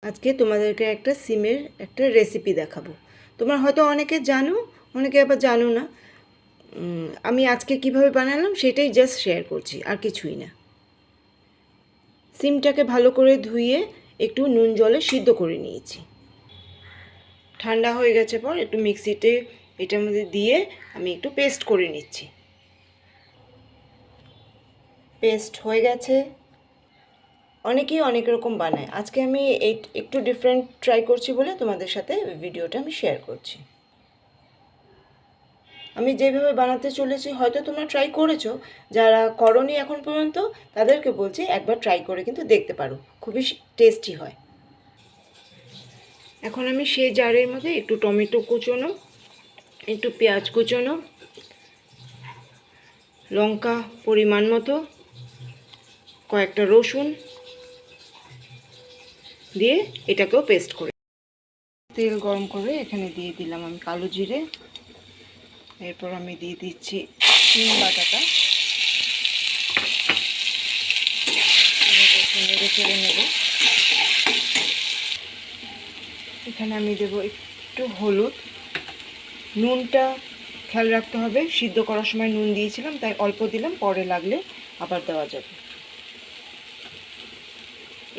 আজকে তোমাদেরকে একটা সিমের একটা রেসিপি দেখাবো। তোমরা হয়তো অনেকে জানো, অনেকে আবার জানো না। আমি আজকে কিভাবে বানালাম সেটাই জাস্ট শেয়ার করছি, আর কিছুই না। সিমটাকে ভালো করে ধুয়ে একটু নুন জলে সিদ্ধ করে নিয়েছি। ঠান্ডা হয়ে গেছে পর একটু মিক্সিতে এটার মধ্যে দিয়ে আমি একটু পেস্ট করে নিচ্ছি। পেস্ট হয়ে গেছে। অনেকেই অনেক রকম বানায়, আজকে আমি একটু ডিফারেন্ট ট্রাই করছি বলে তোমাদের সাথে ভিডিওটা আমি শেয়ার করছি। আমি যেভাবে বানাতে চলেছি হয়তো তোমরা ট্রাই করেছো, যারা করনি এখন পর্যন্ত তাদেরকে বলছি একবার ট্রাই করে কিন্তু দেখতে পারো, খুবই টেস্টি হয়। এখন আমি সেই জারের মধ্যে একটু টমেটো কুচোনো, একটু পেঁয়াজ কুচোনো, লঙ্কা পরিমাণ মতো, কয়েকটা রসুন দিয়ে এটাকেও পেস্ট করে তেল গরম করে এখানে দিয়ে দিলাম আমি কালো জিরে। এরপর আমি দিয়ে দিচ্ছি সিম বাটাটা, নেড়ে চেড়ে নেব। এখানে আমি দেবো একটু হলুদ। নুনটা খেয়াল রাখতে হবে, সিদ্ধ করার সময় নুন দিয়েছিলাম তাই অল্প দিলাম, পরে লাগলে আবার দেওয়া যাবে।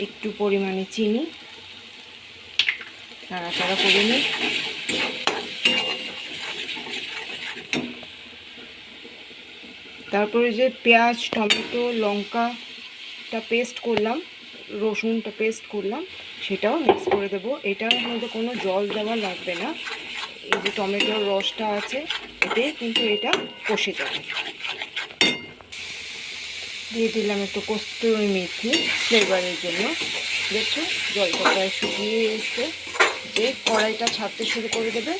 একটু পরিমাণে চিনি, নাড়াচাড়া করে নিই। তারপরে যে পেঁয়াজ টমেটো লঙ্কাটা পেস্ট করলাম, রসুনটা পেস্ট করলাম, সেটাও মিক্স করে দেবো। এটার মধ্যে কোনো জল দেওয়া লাগবে না, এই যে টমেটোর রসটা আছে এতেই কিন্তু এটা কষে যাবে। দিয়ে দিলাম একটু কস্তুরি মেথি ফ্লেভারের জন্য। দেখছো জলটা প্রায় শুকিয়ে এসছে, যে কড়াইটা ছাড়তে শুরু করে দেবে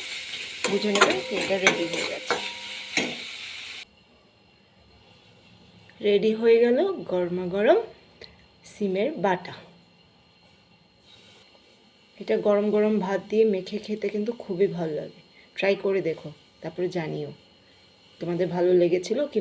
বুঝে নেবে এটা রেডি হয়ে গেছে। রেডি হয়ে গেল গরমা গরম সিমের বাটা। এটা গরম গরম ভাত দিয়ে মেখে খেতে কিন্তু খুবই ভালো লাগে। ট্রাই করে দেখো, তারপরে জানিও তোমাদের ভালো লেগেছিল কি।